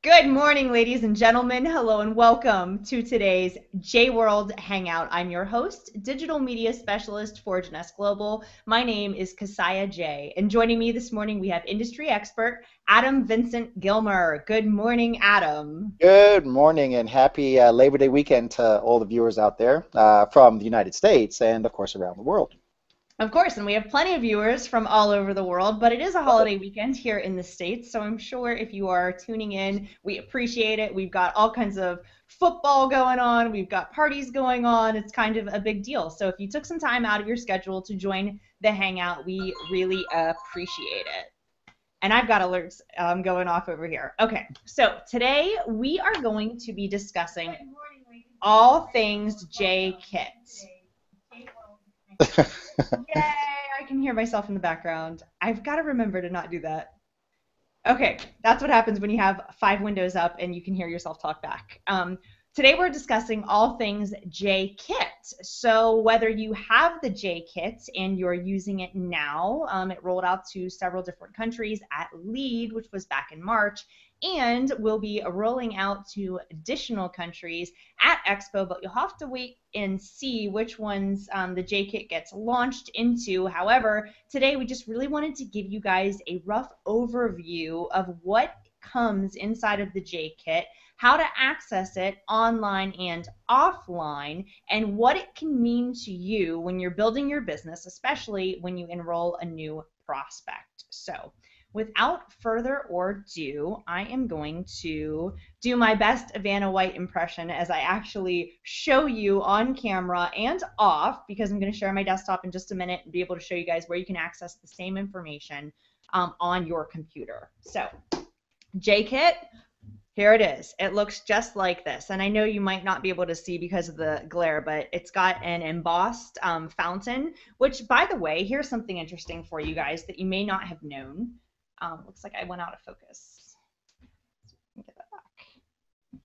Good morning, ladies and gentlemen. Hello and welcome to today's Jworld Hangout. I'm your host, digital media specialist for Jeunesse Global. My name is Kasaya J. And joining me this morning, we have industry expert Adam Vincent Gilmer. Good morning, Adam. Good morning and happy Labor Day weekend to all the viewers out there from the United States and, of course, around the world. Of course, and we have plenty of viewers from all over the world, but it is a holiday weekend here in the States, so I'm sure if you are tuning in, we appreciate it. We've got all kinds of football going on, we've got parties going on. It's kind of a big deal. So if you took some time out of your schedule to join the Hangout, we really appreciate it. And I've got alerts going off over here. Okay, so today we are going to be discussing all things J Kit. Yay, I can hear myself in the background. I've got to remember to not do that. Okay, that's what happens when you have 5 windows up and you can hear yourself talk back. Today we're discussing all things J-Kit. So whether you have the J-Kit and you're using it now, it rolled out to several different countries at LEAD, which was back in March, and will be rolling out to additional countries at Expo, but you'll have to wait and see which ones the J-Kit gets launched into. However, today we just really wanted to give you guys a rough overview of what comes inside of the J-Kit, how to access it online and offline, and what it can mean to you when you're building your business, especially when you enroll a new prospect. So without further ado, I am going to do my best Vanna White impression as I actually show you on camera and off, because I'm going to share my desktop in just a minute and be able to show you guys where you can access the same information on your computer. So J-Kit, here it is. It looks just like this. And I know you might not be able to see because of the glare, but it's got an embossed fountain, which, by the way, here's something interesting for you guys that you may not have known. Looks like I went out of focus. Let me get that back.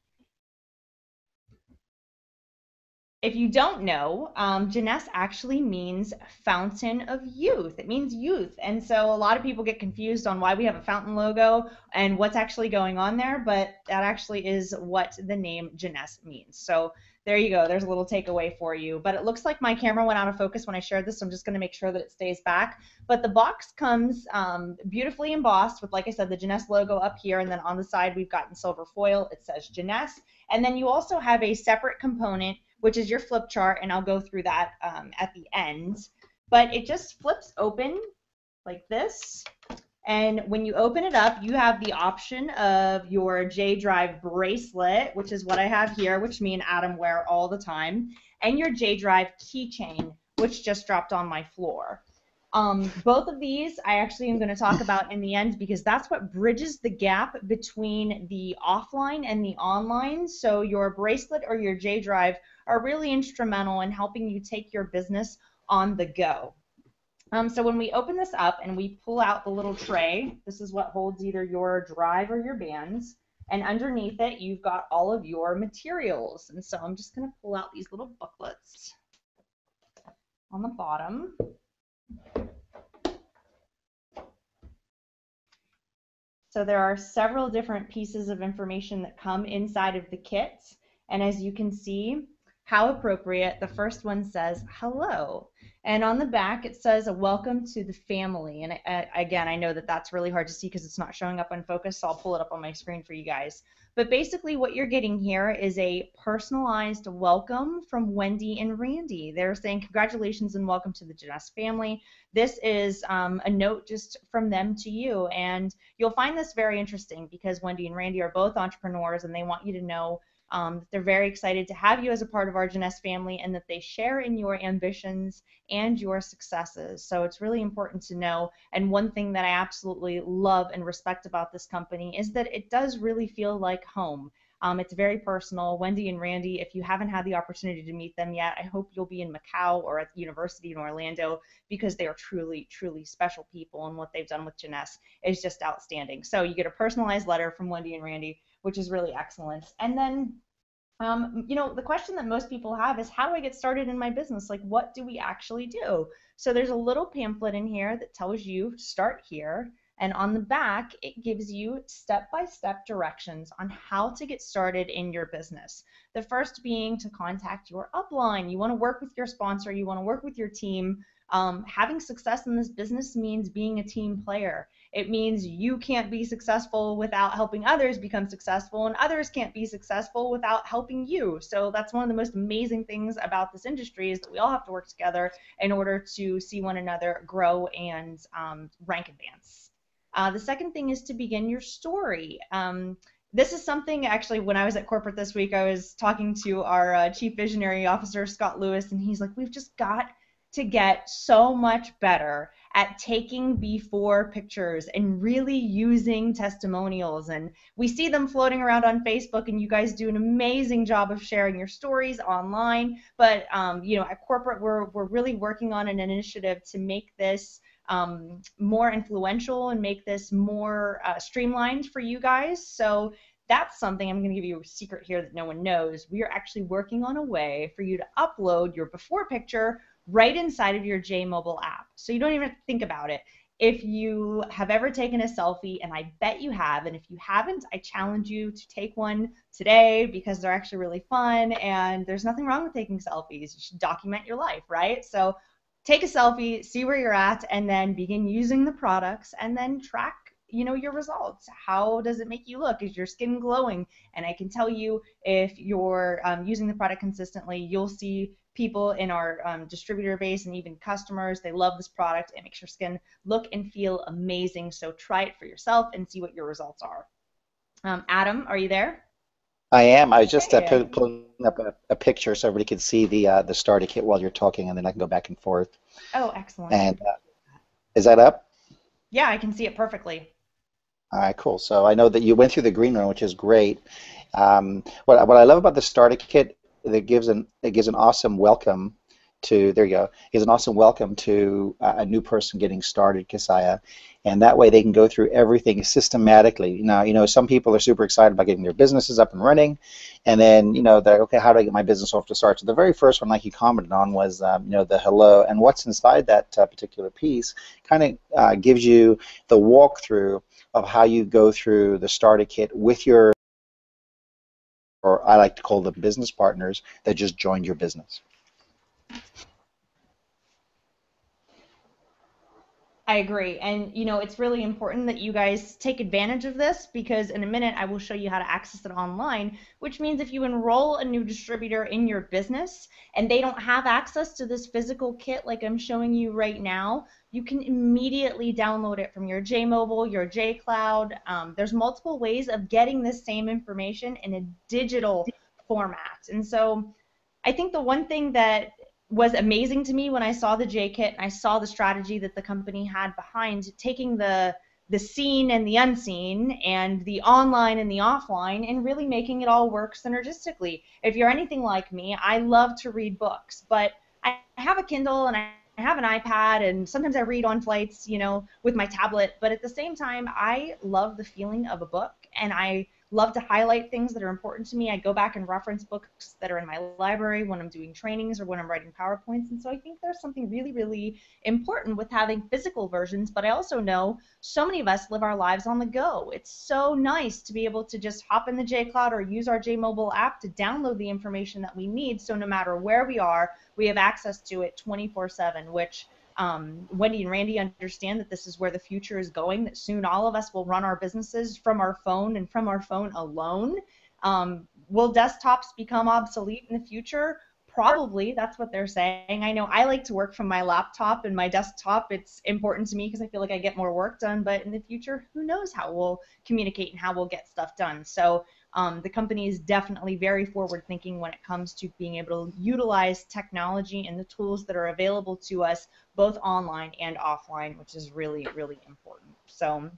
If you don't know, Jeunesse actually means fountain of youth. It means youth. And so a lot of people get confused on why we have a fountain logo and what's actually going on there, but that actually is what the name Jeunesse means. So there you go. There's a little takeaway for you. But it looks like my camera went out of focus when I shared this, so I'm just going to make sure that it stays back. But the box comes beautifully embossed with, like I said, the Jeunesse logo up here, and then on the side we've got in silver foil, it says Jeunesse. And then you also have a separate component, which is your flip chart, and I'll go through that at the end. But it just flips open like this. And when you open it up, you have the option of your J Drive bracelet, which is what I have here, which me and Adam wear all the time, and your J Drive keychain, which just dropped on my floor. Both of these I actually am going to talk about in the end, because that's what bridges the gap between the offline and the online. So your bracelet or your J Drive are really instrumental in helping you take your business on the go. So when we open this up and we pull out the little tray, this is what holds either your drive or your bands, and underneath it you've got all of your materials. And so I'm just going to pull out these little booklets on the bottom. So there are several different pieces of information that come inside of the kit, and as you can see, how appropriate, the first one says hello, and on the back it says a welcome to the family. And again, I know that that's really hard to see because it's not showing up on focus, so I'll pull it up on my screen for you guys. But basically what you're getting here is a personalized welcome from Wendy and Randy. They're saying congratulations and welcome to the Jeunesse family. This is a note just from them to you, and you'll find this very interesting because Wendy and Randy are both entrepreneurs, and they want you to know that they're very excited to have you as a part of our Jeunesse family, and that they share in your ambitions and your successes. So it's really important to know. And one thing that I absolutely love and respect about this company is that it does really feel like home. It's very personal. Wendy and Randy, if you haven't had the opportunity to meet them yet, I hope you'll be in Macau or at the university in Orlando, because they are truly, truly special people, and what they've done with Jeunesse is just outstanding. So you get a personalized letter from Wendy and Randy, which is really excellent. And then, you know, the question that most people have is, how do I get started in my business? Like, what do we actually do? So there's a little pamphlet in here that tells you to start here. And on the back, it gives you step-by-step directions on how to get started in your business. The first being to contact your upline. You want to work with your sponsor, you want to work with your team. Having success in this business means being a team player. It means you can't be successful without helping others become successful, and others can't be successful without helping you. So that's one of the most amazing things about this industry, is that we all have to work together in order to see one another grow and rank advance. The second thing is to begin your story. This is something, actually, when I was at corporate this week, I was talking to our chief visionary officer, Scott Lewis, and he's like, we've just got to get so much better at taking before pictures and really using testimonials. And we see them floating around on Facebook, and you guys do an amazing job of sharing your stories online. But at corporate, we're really working on an initiative to make this more influential and make this more streamlined for you guys. So that's something. I'm going to give you a secret here that no one knows. We are actually working on a way for you to upload your before picture right inside of your JMobile app. So you don't even have to think about it. If you have ever taken a selfie, and I bet you have, and if you haven't, I challenge you to take one today, because they're actually really fun, and there's nothing wrong with taking selfies. You should document your life, right? So take a selfie, see where you're at, and then begin using the products, and then track your results. How does it make you look? Is your skin glowing? And I can tell you, if you're using the product consistently, you'll see people in our distributor base and even customers, they love this product. It makes your skin look and feel amazing. So try it for yourself and see what your results are. Adam, are you there? I am. I was just Hey. pulling up a picture so everybody can see the starter kit while you're talking, and then I can go back and forth. Oh, excellent. And is that up? Yeah, I can see it perfectly. All right, cool. So I know that you went through the green room, which is great. What I love about the starter kit, it gives an awesome welcome to, there you go. It gives an awesome welcome to a new person getting started, Kasaya, and that way they can go through everything systematically. Now, some people are super excited about getting their businesses up and running, and then they're, okay, how do I get my business off to start? So the very first one, like you commented on, was the hello, and what's inside that particular piece kind of gives you the walkthrough of how you go through the starter kit with your, or I like to call them business partners that just joined your business. I agree. And it's really important that you guys take advantage of this, because in a minute I will show you how to access it online, which means if you enroll a new distributor in your business and they don't have access to this physical kit like I'm showing you right now, you can immediately download it from your JMobile, your JCloud. There's multiple ways of getting this same information in a digital format. And so I think the one thing that was amazing to me when I saw the J kit and I saw the strategy that the company had behind taking the seen and the unseen and the online and the offline and really making it all work synergistically. If you're anything like me, I love to read books, but I have a Kindle and I have an iPad, and sometimes I read on flights, with my tablet, but at the same time, I love the feeling of a book, and I love to highlight things that are important to me. I go back and reference books that are in my library when I'm doing trainings or when I'm writing PowerPoints. And so I think there's something really, really important with having physical versions. But I also know so many of us live our lives on the go. It's so nice to be able to just hop in the JCloud or use our JMobile app to download the information that we need. So no matter where we are, we have access to it 24/7, which Wendy and Randy understand that this is where the future is going, that soon all of us will run our businesses from our phone and from our phone alone. Will desktops become obsolete in the future? Probably. That's what they're saying. I know I like to work from my laptop and my desktop. It's important to me because I feel like I get more work done, but in the future, who knows how we'll communicate and how we'll get stuff done. So the company is definitely very forward thinking when it comes to being able to utilize technology and the tools that are available to us both online and offline, which is really, really important. So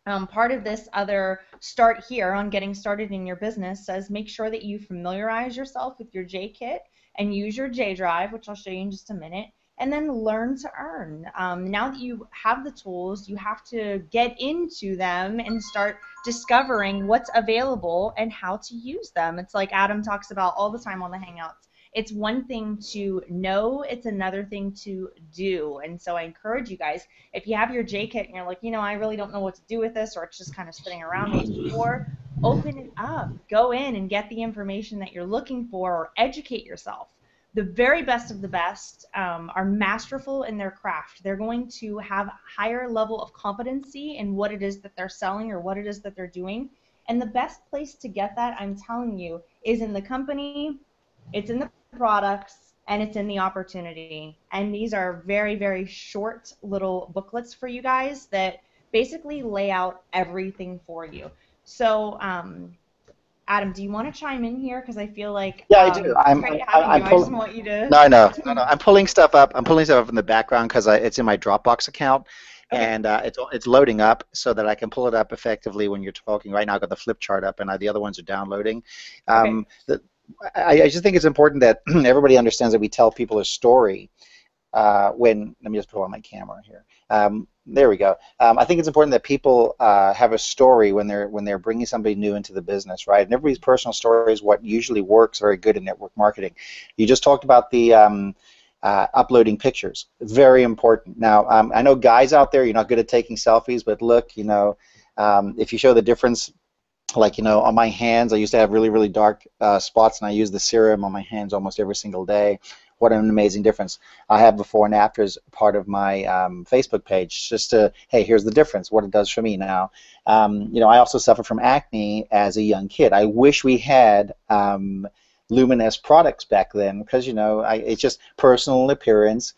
part of this other start here on getting started in your business says make sure that you familiarize yourself with your J kit and use your J drive, which I'll show you in just a minute, and then learn to earn. Now that you have the tools, you have to get into them and start discovering what's available and how to use them. It's like Adam talks about all the time on the Hangouts. It's one thing to know, it's another thing to do. And so I encourage you guys, if you have your J kit and you're like, I really don't know what to do with this, or it's just kind of sitting around me, or open it up, go in and get the information that you're looking for, or educate yourself. The very best of the best are masterful in their craft. They're going to have a higher level of competency in what it is that they're selling or what it is that they're doing. And the best place to get that, I'm telling you, is in the company, it's in the products, and it's in the opportunity. And these are very, very short little booklets for you guys that basically lay out everything for you. So, Adam, do you want to chime in here? Because I feel like Yeah, I do. it's great having you. I'm I just pulling. want you to. No, no, no, no. I'm pulling stuff up. I'm pulling stuff up in the background because it's in my Dropbox account, Okay. and it's loading up so that I can pull it up effectively when you're talking. Right now, I've got the flip chart up, and the other ones are downloading. Okay. The, I just think it's important that everybody understands that we tell people a story when let me just pull on my camera here. There we go. I think it's important that people have a story when they're bringing somebody new into the business, right? And everybody's personal story is what usually works very good in network marketing. You just talked about the uploading pictures. Very important. Now, I know guys out there, you're not good at taking selfies, but look, if you show the difference, like on my hands, I used to have really really dark spots, and I use the serum on my hands almost every single day. What an amazing difference. I have before and after as part of my Facebook page, just to, hey, here's the difference, what it does for me now. I also suffered from acne as a young kid. I wish we had luminous products back then, because it's just personal appearance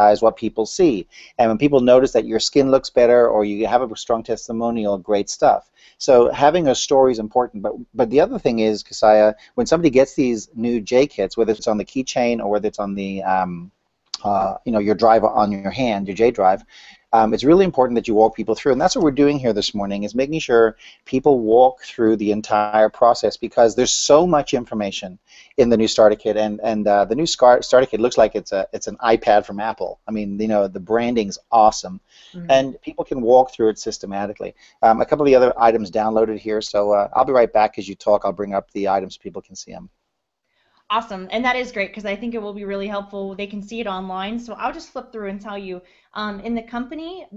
is what people see, and when people notice that your skin looks better or you have a strong testimonial, great stuff. So having a story is important, but the other thing is, Kasaya, when somebody gets these new J kits, whether it's on the keychain or whether it's on the your drive on your hand, your J drive, it's really important that you walk people through, and that's what we're doing here this morning, is making sure people walk through the entire process, because there's so much information in the new starter kit, and the new starter kit looks like it's an iPad from Apple. I mean, the branding's awesome, Mhm. and people can walk through it systematically. A couple of the other items downloaded here, so I'll be right back as you talk. I'll bring up the items so people can see them. Awesome. And that is great because I think it will be really helpful. They can see it online. So I'll just flip through and tell you in the company,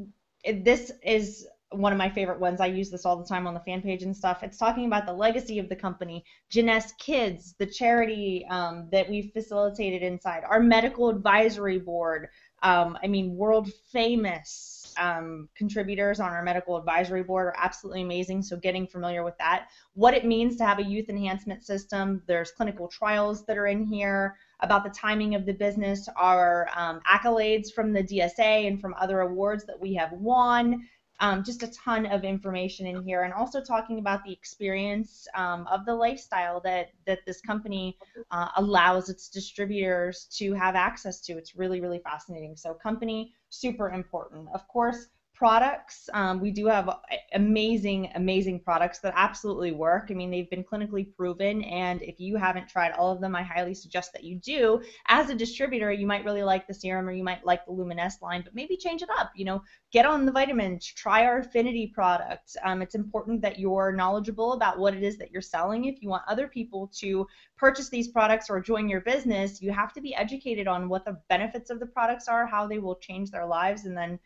this is one of my favorite ones. I use this all the time on the fan page and stuff. It's talking about the legacy of the company, Jeunesse Kids, the charity that we've facilitated inside, our medical advisory board. World famous contributors on our medical advisory board are absolutely amazing. So getting familiar with that, what it means to have a youth enhancement system. There's clinical trials that are in here about the timing of the business, our accolades from the DSA and from other awards that we have won. Just a ton of information in here, and also talking about the experience of the lifestyle that this company allows its distributors to have access to. It's really, really fascinating. So company, super important. Of course, products. We do have amazing, amazing products that absolutely work. I mean, they've been clinically proven, and if you haven't tried all of them, I highly suggest that you do. As a distributor, you might really like the serum or you might like the Luminesce line, but maybe change it up. Get on the vitamins, try our affinity product. It's important that you're knowledgeable about what it is that you're selling. If you want other people to purchase these products or join your business, you have to be educated on what the benefits of the products are, how they will change their lives, and then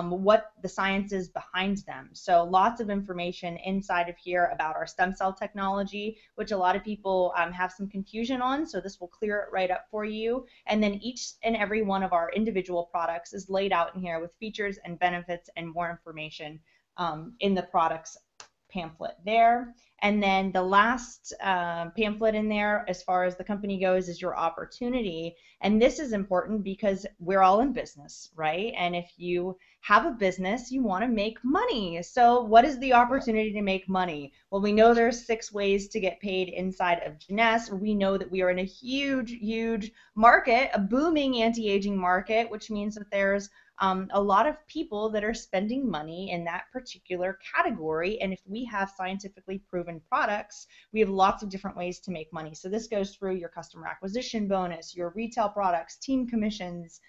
what the science is behind them. So lots of information inside of here about our stem cell technology, which a lot of people have some confusion on. So this will clear it right up for you. And then each and every one of our individual products is laid out in here with features and benefits and more information in the products pamphlet there. And then the last pamphlet in there, as far as the company goes, is your opportunity. And this is important because we're all in business, right? And if you have a business, you want to make money. So what is the opportunity to make money? Well, we know there's 6 ways to get paid inside of Jeunesse. We know that we are in a huge, huge market, a booming anti-aging market, which means that there's a lot of people that are spending money in that particular category. And if we have scientifically proven products, we have lots of different ways to make money. So this goes through your customer acquisition bonus, your retail products, team commissions,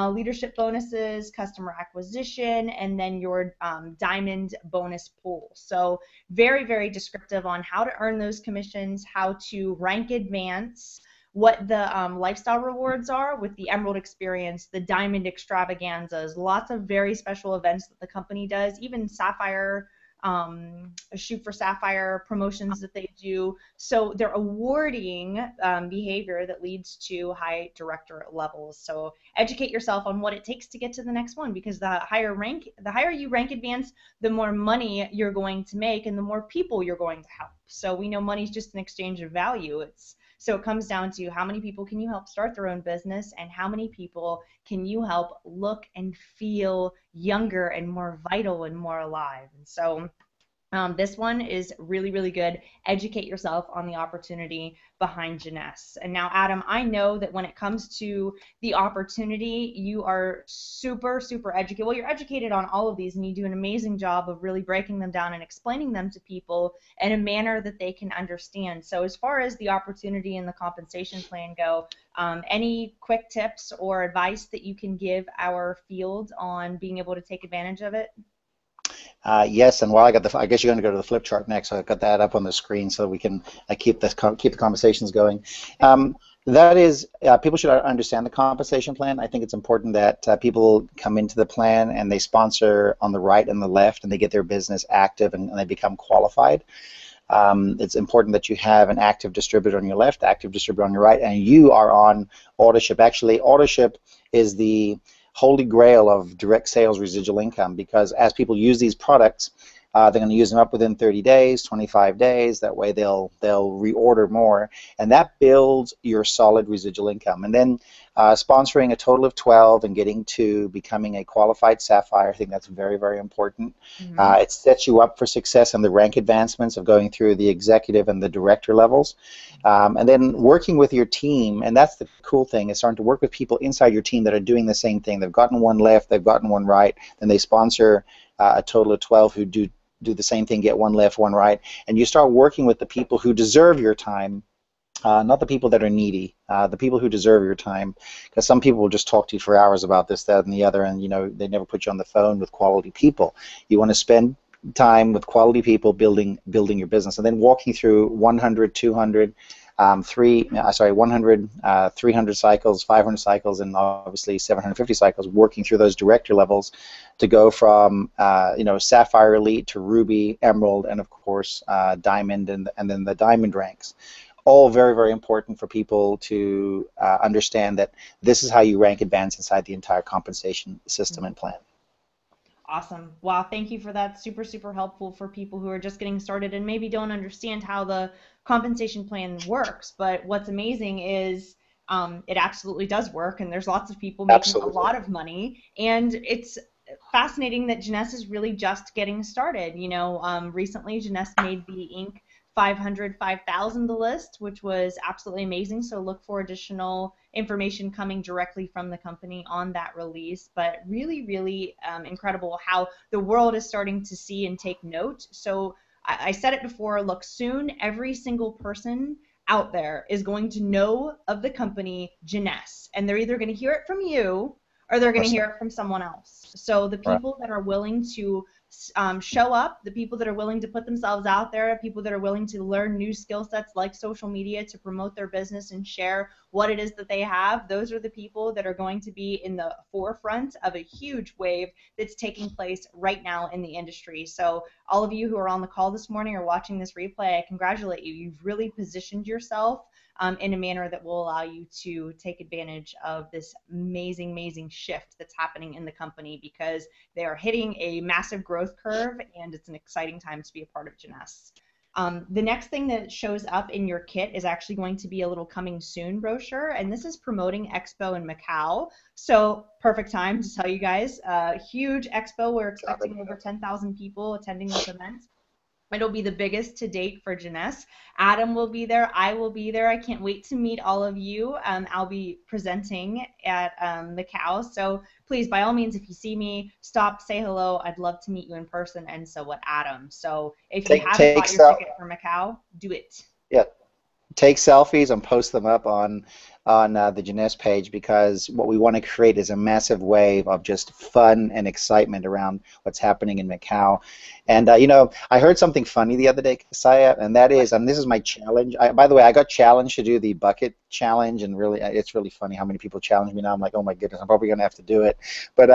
leadership bonuses, customer acquisition, and then your diamond bonus pool. So very, very descriptive on how to earn those commissions, how to rank advance, what the lifestyle rewards are with the Emerald experience, the Diamond extravaganzas, lots of very special events that the company does, even Sapphire, shoot for Sapphire promotions that they do. So they're awarding behavior that leads to high director levels. So educate yourself on what it takes to get to the next one, because the higher you rank advance, the more money you're going to make and the more people you're going to help. So we know money is just an exchange of value. So it comes down to how many people can you help start their own business and how many people can you help look and feel younger and more vital and more alive. And so this one is really, really good. Educate yourself on the opportunity behind Jeunesse. And now, Adam, I know that when it comes to the opportunity, you are super, super educated. Well, you're educated on all of these, and you do an amazing job of really breaking them down and explaining them to people in a manner that they can understand. So, as far as the opportunity and the compensation plan go, any quick tips or advice that you can give our field on being able to take advantage of it? Yes, and while I guess you're going to go to the flip chart next, so I've got that up on the screen so we can keep the conversations going. That is, people should understand the compensation plan. I think it's important that people come into the plan and they sponsor on the right and the left, and they get their business active and they become qualified. It's important that you have an active distributor on your left, active distributor on your right, and you are on Autoship. Actually, Autoship is the holy grail of direct sales residual income, because as people use these products, they're going to use them up within 30 days, 25 days. That way they'll reorder more, and that builds your solid residual income. And then sponsoring a total of 12 and getting to becoming a qualified Sapphire, I think that's very, very important. Mm-hmm. It sets you up for success in the rank advancements of going through the executive and the director levels. And then working with your team, and that's the cool thing, is starting to work with people inside your team that are doing the same thing. They've gotten one left, they've gotten one right, then they sponsor a total of 12 who do the same thing, get one left, one right, and you start working with the people who deserve your time, not the people that are needy, the people who deserve your time, because some people will just talk to you for hours about this, that, and the other, and they never put you on the phone with quality people. You want to spend time with quality people building your business, and then walking through 100, 200, 100, 300 cycles, 500 cycles, and obviously 750 cycles, working through those director levels to go from Sapphire Elite to Ruby, Emerald, and of course Diamond, and then the Diamond ranks. All very, very important for people to understand that this is how you rank advance inside the entire compensation system and plan. Awesome. Wow, thank you for that. Super, super helpful for people who are just getting started and maybe don't understand how the compensation plan works. But what's amazing is it absolutely does work, and there's lots of people making a Absolutely. lot of money. And it's fascinating that Jeunesse is really just getting started. Recently Jeunesse made the Inc. 500, 5,000 list, which was absolutely amazing. So look for additional information coming directly from the company on that release. But really, really incredible how the world is starting to see and take note. So I said it before, look, soon every single person out there is going to know of the company Jeunesse, and they're either going to hear it from you or they're going to hear it from someone else. So the Right. people that are willing to show up, the people that are willing to put themselves out there, people that are willing to learn new skill sets like social media to promote their business and share what it is that they have, those are the people that are going to be in the forefront of a huge wave that's taking place right now in the industry. So all of you who are on the call this morning or watching this replay, I congratulate you. You've really positioned yourself in a manner that will allow you to take advantage of this amazing, amazing shift that's happening in the company, because they are hitting a massive growth curve, and it's an exciting time to be a part of Jeunesse. The next thing that shows up in your kit is actually going to be a little coming soon brochure, and this is promoting Expo in Macau. So perfect time to tell you guys, huge Expo. We're expecting over 10,000 people attending this event. It'll be the biggest to date for Jeunesse. Adam will be there. I will be there. I can't wait to meet all of you. I'll be presenting at Macau. So please, by all means, if you see me, stop, say hello. I'd love to meet you in person, and so would Adam. So if you Take haven't take bought your self ticket for Macau, do it. yeah, take selfies and post them up on on the Jeunesse page because what we want to create is a massive wave of just fun and excitement around what's happening in Macau. And I heard something funny the other day, Kasaya, and that is, and this is my challenge. By the way, I got challenged to do the bucket challenge, and really, it's really funny how many people challenge me now. I'm like, oh my goodness, I'm probably going to have to do it. But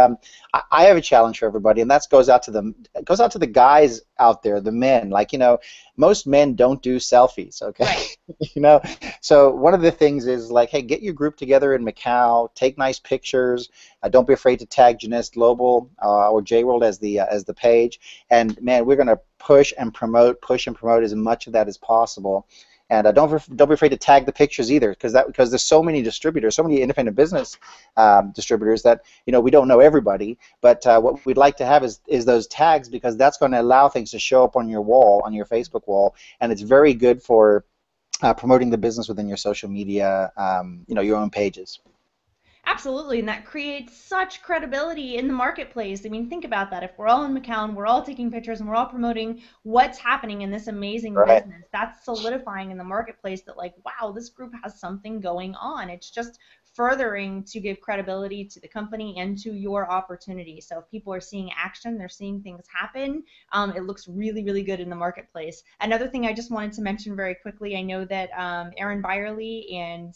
I have a challenge for everybody, and that goes out to them. It goes out to the guys out there, the men. Like, most men don't do selfies. Okay, Right. you know. So one of the things is like, hey, get your group together in Macau, take nice pictures. Don't be afraid to tag Jeunesse Global or Jworld as the page. And man, we're going to push and promote as much of that as possible. And don't be afraid to tag the pictures either, because there's so many distributors, so many independent business distributors that we don't know everybody. But what we'd like to have is those tags, because that's going to allow things to show up on your wall, on your Facebook wall, and it's very good for promoting the business within your social media, your own pages. Absolutely, and that creates such credibility in the marketplace. I mean, think about that. If we're all in Macau and we're all taking pictures and we're all promoting what's happening in this amazing Right. business, that's solidifying in the marketplace that, like, wow, this group has something going on. It's just furthering to give credibility to the company and to your opportunity. So if people are seeing action, they're seeing things happen, it looks really, really good in the marketplace. Another thing I just wanted to mention very quickly, I know that Aaron Byerly and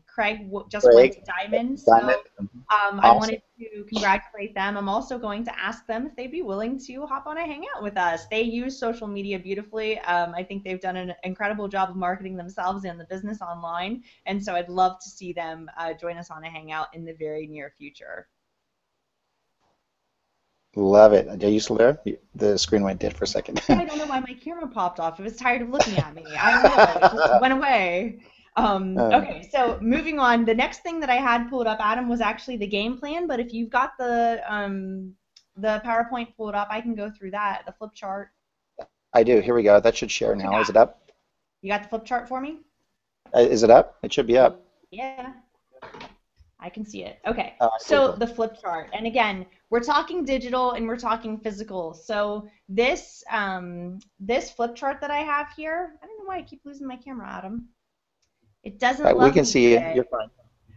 Craig just went Great. to Diamond, Diamond. so Mhm. I Awesome. wanted to congratulate them. I'm also going to ask them if they'd be willing to hop on a hangout with us. They use social media beautifully. I think they've done an incredible job of marketing themselves and the business online, and so I'd love to see them join us on a hangout in the very near future. Love it. Are you still there? The screen went dead for a second. Yeah, I don't know why my camera popped off. It was tired of looking at me. I don't know. It just went away. Uh, Okay, so moving on. The next thing that I had pulled up, Adam, was actually the game plan. But if you've got the PowerPoint pulled up, I can go through that. The flip chart. I do. Here we go. That should share What you now. Is got? it up? You got the flip chart for me? Is it up? It should be up. Yeah, I can see it. Okay, All right, cool, so cool. the flip chart, and again, we're talking digital and we're talking physical. So this flip chart that I have here, I don't know why I keep losing my camera, Adam. It All doesn't right, we love can me see you. today. You're fine.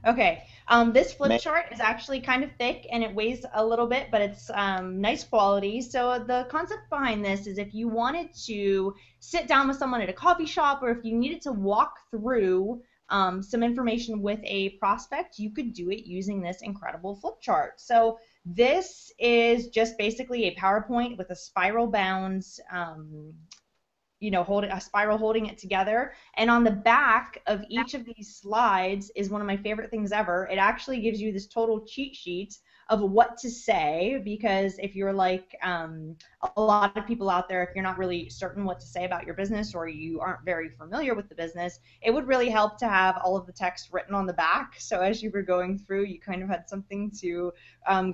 Okay, this flip Man, chart is actually kind of thick and it weighs a little bit, but it's nice quality. So the concept behind this is if you wanted to sit down with someone at a coffee shop, or if you needed to walk through some information with a prospect, you could do it using this incredible flip chart. So this is just basically a PowerPoint with a spiral bound holding a spiral holding it together. And on the back of each of these slides is one of my favorite things ever. It actually gives you this total cheat sheet of what to say, because if you're like a lot of people out there, if you're not really certain what to say about your business or you aren't very familiar with the business, it would really help to have all of the text written on the back. So as you were going through, you kind of had something to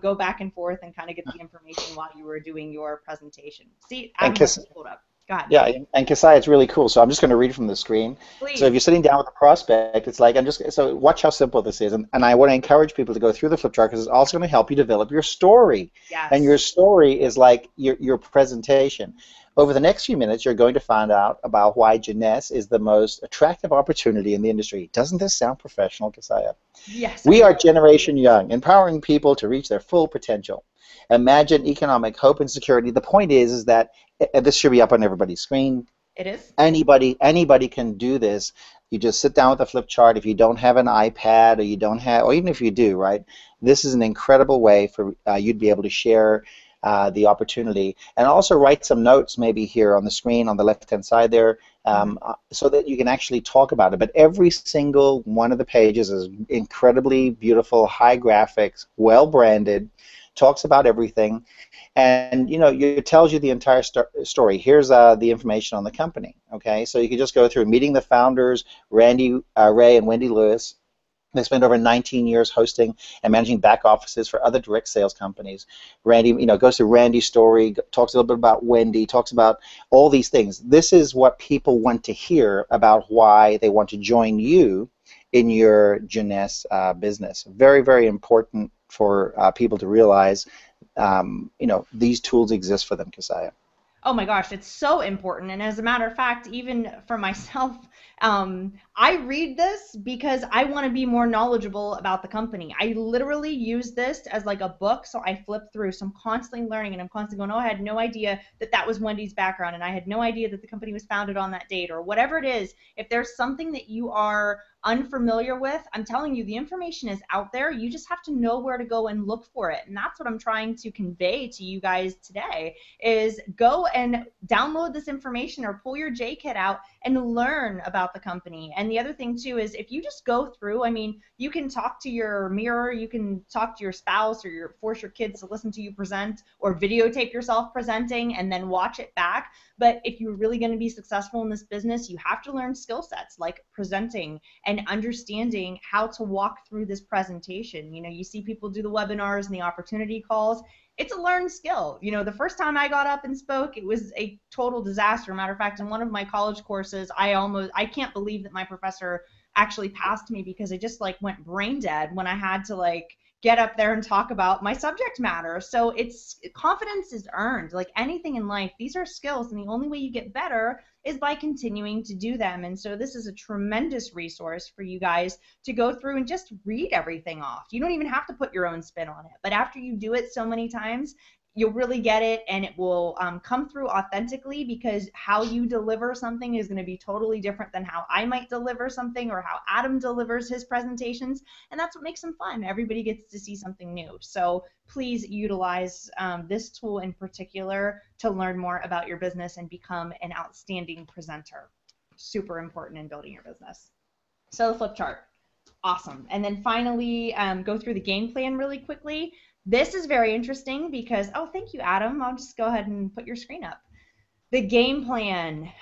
go back and forth and kind of get the information while you were doing your presentation. See, and Adam has kiss. it pulled up. Go ahead. Yeah, and Kasai, it's really cool. So I'm just going to read from the screen. So if you're Please. sitting down with a prospect, it's like so watch how simple this is. And I want to encourage people to go through the flip chart because it's also going to help you develop your story. And your Yes. story is like your presentation. Over the next few minutes, you're going to find out about why Jeunesse is the most attractive opportunity in the industry. Doesn't this sound professional, Kasaya? Yes, I We are love it. Generation Young, empowering people to reach their full potential. Imagine economic hope and security. The point is that this should be up on everybody's screen. It is? Anybody can do this. You just sit down with a flip chart. If you don't have an iPad, or you don't have, or even if you do, right? This is an incredible way for you to be able to share the opportunity, and also write some notes maybe here on the screen on the left-hand side there, Mhm. so that you can actually talk about it. But every single one of the pages is incredibly beautiful, high graphics, well branded, talks about everything, and it tells you the entire story. Here's the information on the company. Okay, so you can just go through meeting the founders, Randy Ray and Wendy Lewis. They spent over 19 years hosting and managing back offices for other direct sales companies. Randy, goes through Randy's story, talks a little bit about Wendy, talks about all these things. This is what people want to hear about why they want to join you in your Jeunesse business. Very, very important for people to realize, these tools exist for them, Kasaya. Oh my gosh, it's so important. And as a matter of fact, even for myself, I read this because I want to be more knowledgeable about the company. I literally use this as like a book. So I flip through. So I'm constantly learning and I'm constantly going, oh, I had no idea that that was Wendy's background. And I had no idea that the company was founded on that date or whatever it is. If there's something that you are unfamiliar with, I'm telling you, the information is out there. You just have to know where to go and look for it. And that's what I'm trying to convey to you guys today is go and download this information or pull your J kit out and learn about the company. And the other thing too is if you just go through, I mean, you can talk to your mirror, you can talk to your spouse or force your kids to listen to you present or videotape yourself presenting and then watch it back. But if you're really going to be successful in this business, you have to learn skill sets like presenting and understanding how to walk through this presentation. You know, you see people do the webinars and the opportunity calls. It's a learned skill. You know, the first time I got up and spoke, it was a total disaster. Matter of fact, in one of my college courses, I can't believe that my professor actually passed me because I just like went brain dead when I had to like get up there and talk about my subject matter. So it's confidence is earned. Like anything in life, these are skills, and the only way you get better is by continuing to do them. And so this is a tremendous resource for you guys to go through and just read everything off. You don't even have to put your own spin on it, but after you do it so many times, you'll really get it, and it will come through authentically, because how you deliver something is going to be totally different than how I might deliver something or how Adam delivers his presentations, and that's what makes them fun. Everybody gets to see something new. So please utilize this tool in particular to learn more about your business and become an outstanding presenter. Super important in building your business. So the flip chart. Awesome. And then finally, go through the game plan really quickly. This is very interesting because, oh, thank you, Adam. I'll just go ahead and put your screen up. The game plan.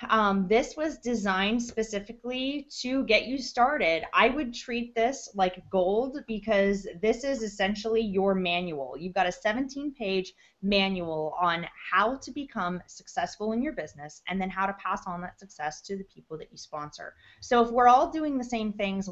This was designed specifically to get you started. I would treat this like gold because this is essentially your manual. You've got a 17-page manual on how to become successful in your business and then how to pass on that success to the people that you sponsor. So if we're all doing the same things,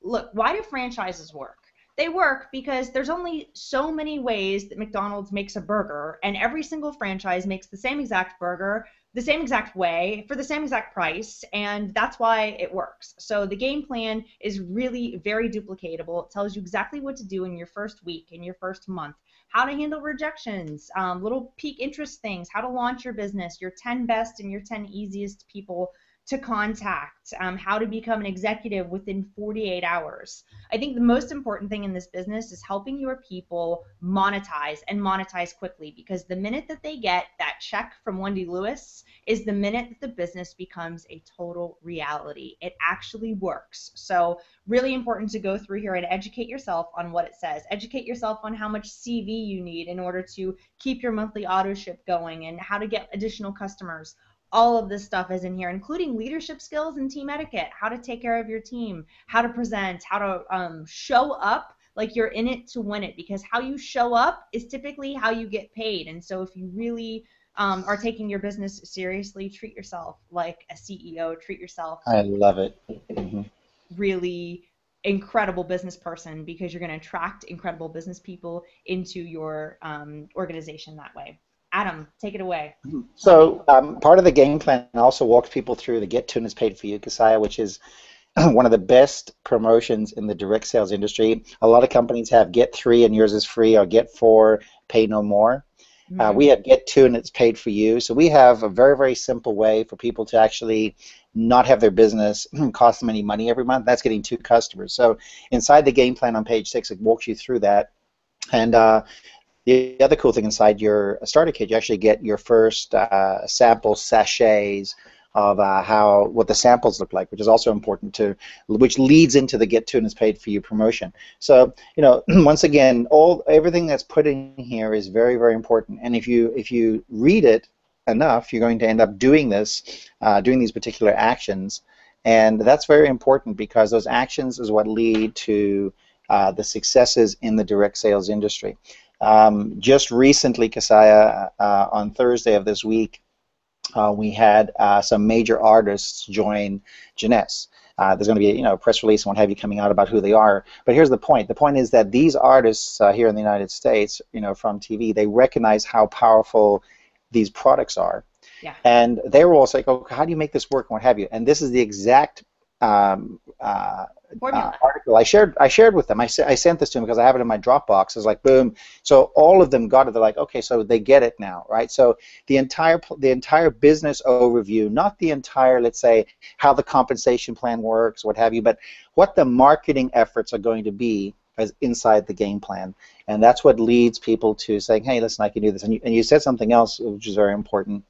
look, why do franchises work? They work because there's only so many ways that McDonald's makes a burger, and every single franchise makes the same exact burger the same exact way for the same exact price, and that's why it works. So the game plan is really very duplicatable. It tells you exactly what to do in your first week, in your first month, how to handle rejections, little peak interest things, how to launch your business, your 10 best and your 10 easiest people to contact, how to become an executive within 48 hours. I think the most important thing in this business is helping your people monetize and monetize quickly, because the minute that they get that check from Wendy Lewis is the minute that the business becomes a total reality. It actually works. So really important to go through here and educate yourself on what it says. Educate yourself on how much CV you need in order to keep your monthly auto ship going and how to get additional customers. All of this stuff is in here, including leadership skills and team etiquette, how to take care of your team, how to present, how to show up like you're in it to win it, because how you show up is typically how you get paid. And so if you really are taking your business seriously, treat yourself like a CEO, treat yourself I love it. Hmm. really incredible business person, because you're going to attract incredible business people into your organization that way. Adam, take it away. So part of the game plan also walks people through the Get Tuned is Paid for You, Kasaya, which is one of the best promotions in the direct sales industry. A lot of companies have Get 3 and yours is free, or Get 4, pay no more. We have Get Tuned, it's paid for you. So we have a very, very simple way for people to actually not have their business cost them any money every month. That's getting 2 customers. So inside the game plan on page 6, it walks you through that. And the other cool thing inside your starter kit, you actually get your first sample sachets of what the samples look like, which is also important which leads into the Get Tuned is Paid for You promotion. So once again, everything that's put in here is very, very important. And if you read it enough, you're going to end up doing these particular actions, and that's very important because those actions is what lead to the successes in the direct sales industry. Just recently, Kasaya, on Thursday of this week, we had some major artists join Jeunesse. There's going to be a press release and what have you coming out about who they are. But here's the point. The point is that these artists here in the United States, from TV, they recognize how powerful these products are. Yeah. And they were also like, oh, how do you make this work and what have you? And this is the exact um, uh, Formula. article I shared with them. I sent this to them because I have it in my Dropbox. It's like boom. So all of them got it. They're like, okay, so they get it now, right? So the entire business overview, not the entire, let's say, how the compensation plan works, what have you, but what the marketing efforts are going to be as inside the game plan. And that's what leads people to saying, hey, listen, I can do this. And you said something else which is very important.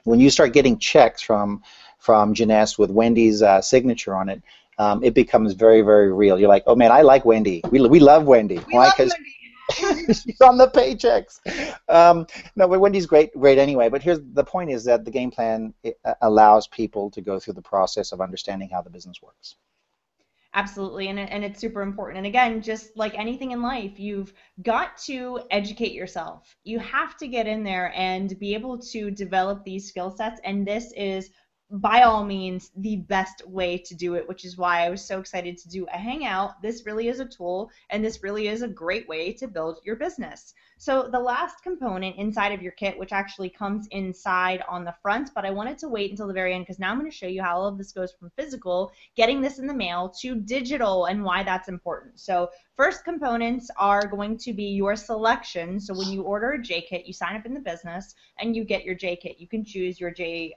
When you start getting checks from Jeunesse with Wendy's signature on it, it becomes very, very real. You're like, oh man, I like Wendy. We love Wendy. We Why? love Because Wendy. she's on the paychecks. No, but Wendy's great, great anyway. But here's the point: is that the game plan allows people to go through the process of understanding how the business works. Absolutely, and it's super important. And again, just like anything in life, you've got to educate yourself. You have to get in there and be able to develop these skill sets. And this is, by all means, the best way to do it, which is why I was so excited to do a hangout. This really is a tool, and this really is a great way to build your business. So the last component inside of your kit, which actually comes inside on the front, but I wanted to wait until the very end because now I'm going to show you how all of this goes from physical, getting this in the mail, to digital, and why that's important. So first components are going to be your selection. So when you order a J kit, you sign up in the business and you get your J kit. You can choose your J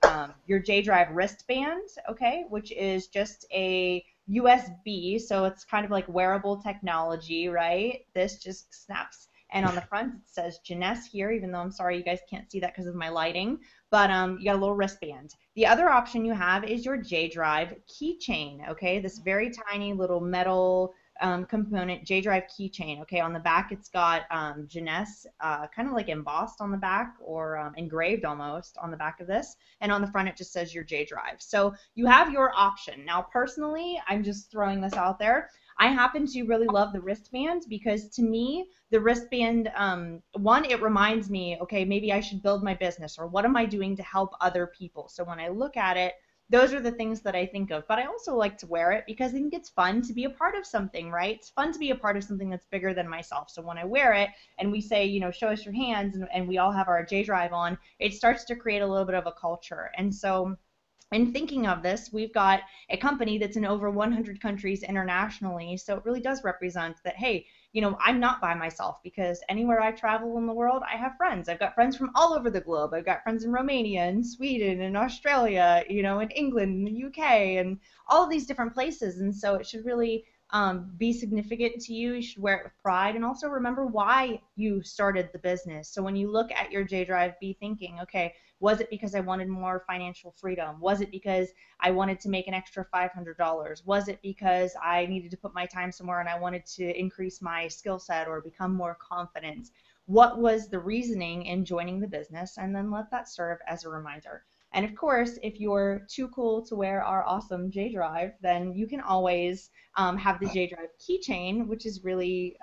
Drive wristband, okay, which is just a USB, so it's kind of like wearable technology, right? This just snaps, and on the front it says Jeunesse here, even though I'm sorry you guys can't see that because of my lighting. But you got a little wristband. The other option you have is your J Drive keychain, okay? This very tiny little metal component, J Drive keychain, okay? On the back it's got Jeunesse kind of like embossed on the back, or engraved almost on the back of this. And on the front it just says your J Drive. So you have your option. Now personally, I'm just throwing this out there. I happen to really love the wristband because to me, the wristband, one, it reminds me, okay, maybe I should build my business, or what am I doing to help other people? So when I look at it, those are the things that I think of. But I also like to wear it because I think it's fun to be a part of something, right? It's fun to be a part of something that's bigger than myself. So when I wear it and we say, show us your hands, and we all have our J Drive on, it starts to create a little bit of a culture. And so in thinking of this, we've got a company that's in over 100 countries internationally. So it really does represent that, hey, I'm not by myself, because anywhere I travel in the world, I have friends. I've got friends from all over the globe. I've got friends in Romania and Sweden and Australia, in England and the UK and all of these different places. And so it should really be significant to you. You should wear it with pride, and also remember why you started the business. So when you look at your J Drive, be thinking, okay, was it because I wanted more financial freedom? Was it because I wanted to make an extra $500? Was it because I needed to put my time somewhere and I wanted to increase my skill set or become more confident? What was the reasoning in joining the business? And then let that serve as a reminder. And of course, if you're too cool to wear our awesome J Drive, then you can always have the J Drive keychain, which is really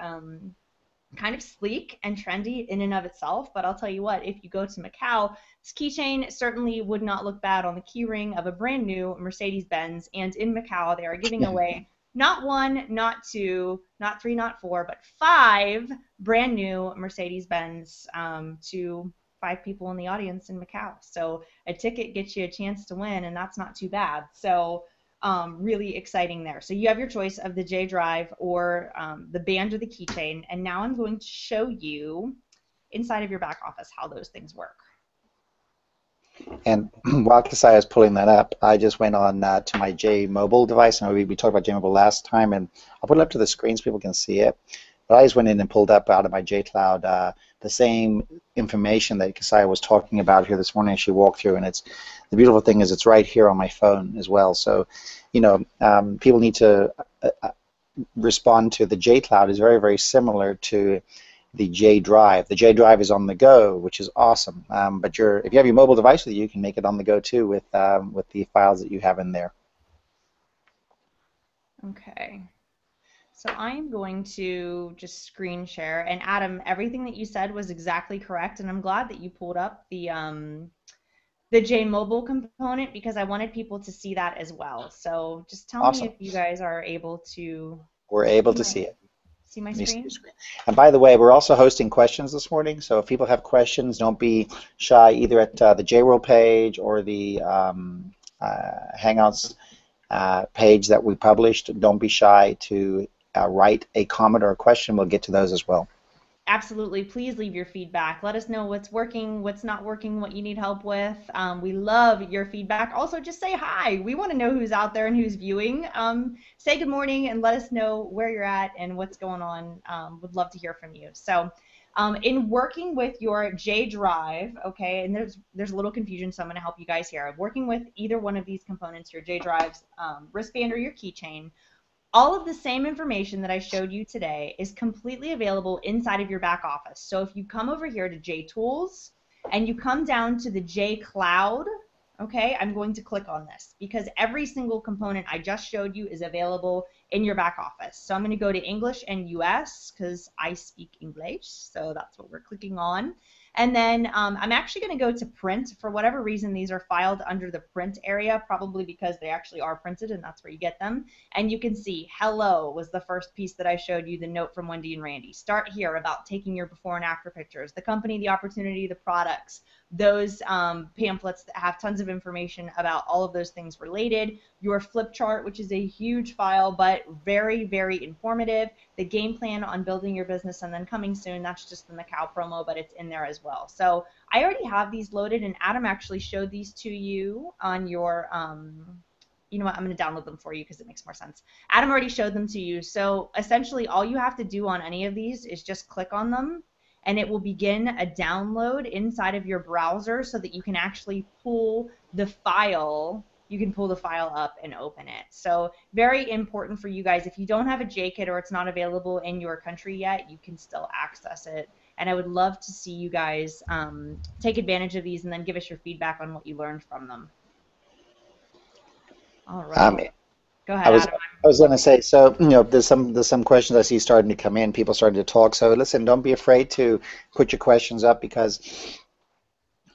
kind of sleek and trendy in and of itself. But I'll tell you what, if you go to Macau, this keychain certainly would not look bad on the keyring of a brand new Mercedes-Benz. And in Macau, they are giving away not one, not two, not three, not four, but five brand new Mercedes-Benz to five people in the audience in Macau. So a ticket gets you a chance to win, and that's not too bad. So really exciting there. So you have your choice of the J Drive or the band or the keychain. And now I'm going to show you inside of your back office how those things work. And while Kasai is pulling that up, I just went on to my J Mobile device. And we talked about J Mobile last time, and I'll put it up to the screen so people can see it. But I just went in and pulled up out of my J Cloud the same information that Kasai was talking about here this morning as she walked through. And it's the beautiful thing is it's right here on my phone as well. So, people need to respond to the J Cloud is very, very similar to the J Drive. The J Drive is on the go, which is awesome. But if you have your mobile device with you, you can make it on the go too with the files that you have in there. Okay. So I'm going to just screen share. And Adam, everything that you said was exactly correct. And I'm glad that you pulled up the J Mobile component, because I wanted people to see that as well. So just tell me Awesome. if you guys are able to We're able see to my see it. See my Let me see your screen? screen. And by the way, we're also hosting questions this morning, so if people have questions, don't be shy either at the Jworld page or the Hangouts page that we published. Don't be shy to write a comment or a question. We'll get to those as well. Absolutely. Please leave your feedback. Let us know what's working, what's not working, what you need help with. We love your feedback. Also, just say hi. We want to know who's out there and who's viewing. Say good morning and let us know where you're at and what's going on. Would love to hear from you. So, in working with your J Drive, okay, and there's a little confusion, so I'm going to help you guys here. Working with either one of these components, your J Drive's wristband or your keychain, all of the same information that I showed you today is completely available inside of your back office. So if you come over here to J Tools and you come down to the J Cloud, okay, I'm going to click on this because every single component I just showed you is available in your back office. So I'm going to go to English and US because I speak English, so that's what we're clicking on. And then I'm actually going to go to print. For whatever reason, these are filed under the print area, probably because they actually are printed and that's where you get them. And you can see hello was the first piece that I showed you, the note from Wendy and Randy. Start here about taking your before and after pictures, the company, the opportunity, the products, those pamphlets that have tons of information about all of those things related, your flip chart, which is a huge file, but very, very informative, the game plan on building your business, and then coming soon, that's just the Macau promo, but it's in there as well. So I already have these loaded, and Adam actually showed these to you on your you know what, I'm going to download them for you because it makes more sense. Adam already showed them to you. So essentially all you have to do on any of these is just click on them and it will begin a download inside of your browser so that you can actually pull the file. You can pull the file up and open it. So very important for you guys. If you don't have a JKit or it's not available in your country yet, you can still access it. And I would love to see you guys take advantage of these and then give us your feedback on what you learned from them. All Um, right. Go I ahead, was Adam. I was going to say, so there's some questions I see starting to come in, people starting to talk. So listen, don't be afraid to put your questions up because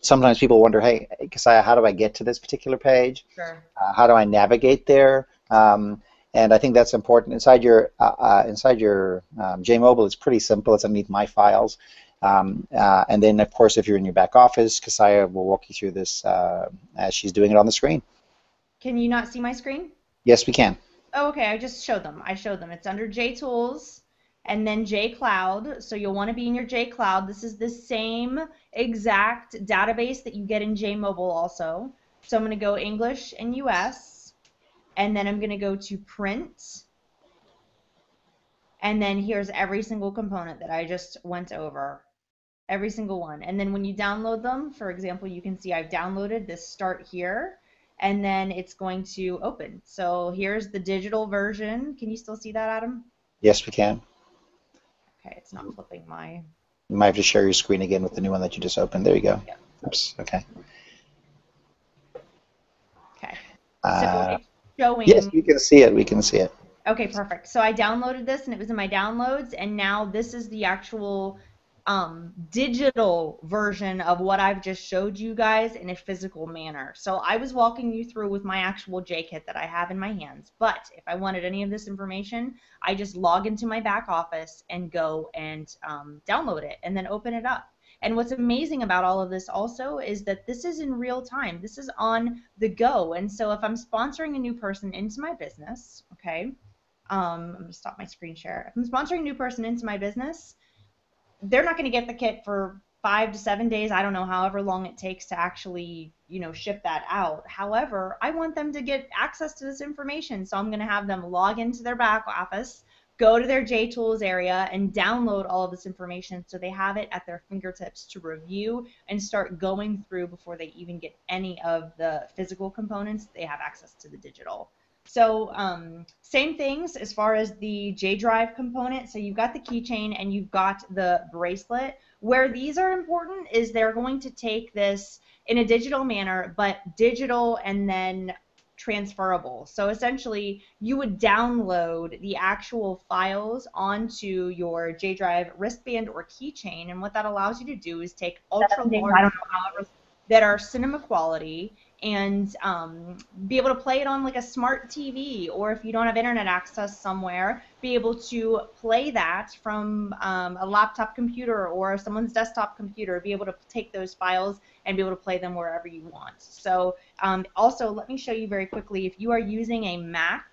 sometimes people wonder, hey, Kasaya, how do I get to this particular page? Sure. How do I navigate there? And I think that's important. Inside your JMobile, it's pretty simple. It's underneath My Files. And then, of course, if you're in your back office, Kasaya will walk you through this as she's doing it on the screen. Can you not see my screen? Yes, we can. Oh, okay. I just showed them. I showed them. It's under J Tools and then J Cloud. So you'll want to be in your J Cloud. This is the same exact database that you get in J Mobile also. So I'm going to go English and US, and then I'm going to go to print. And then here's every single component that I just went over. Every single one. And then when you download them, for example, you can see I've downloaded this start here, and then it's going to open. So here's the digital version. Can you still see that, Adam? Yes, we can. Okay, it's not flipping my. You might have to share your screen again with the new one that you just opened. There you go. Yep. Oops. Okay. Okay. So Uh, it's yes, showing. we can see it. We can see it. Okay, perfect. So I downloaded this and it was in my downloads, and now this is the actual digital version of what I've just showed you guys in a physical manner. So I was walking you through with my actual JKit that I have in my hands, but if I wanted any of this information, I just log into my back office and go and download it and then open it up. And what's amazing about all of this also is that this is in real time. This is on the go. And so if I'm sponsoring a new person into my business, okay, I'm going to stop my screen share. If I'm sponsoring a new person into my business, they're not going to get the kit for 5 to 7 days. I don't know, however long it takes to actually, ship that out. However, I want them to get access to this information. So I'm going to have them log into their back office, go to their JTools area, and download all of this information so they have it at their fingertips to review and start going through before they even get any of the physical components. They have access to the digital. So same things as far as the J Drive component. So you've got the keychain and you've got the bracelet. Where these are important is they're going to take this in a digital manner, but digital and then transferable. So essentially you would download the actual files onto your J Drive wristband or keychain, and what that allows you to do is take ultra large files that are cinema quality and be able to play it on like a smart TV, or if you don't have internet access somewhere, be able to play that from a laptop computer or someone's desktop computer, be able to take those files and be able to play them wherever you want. So also, let me show you very quickly, if you are using a Mac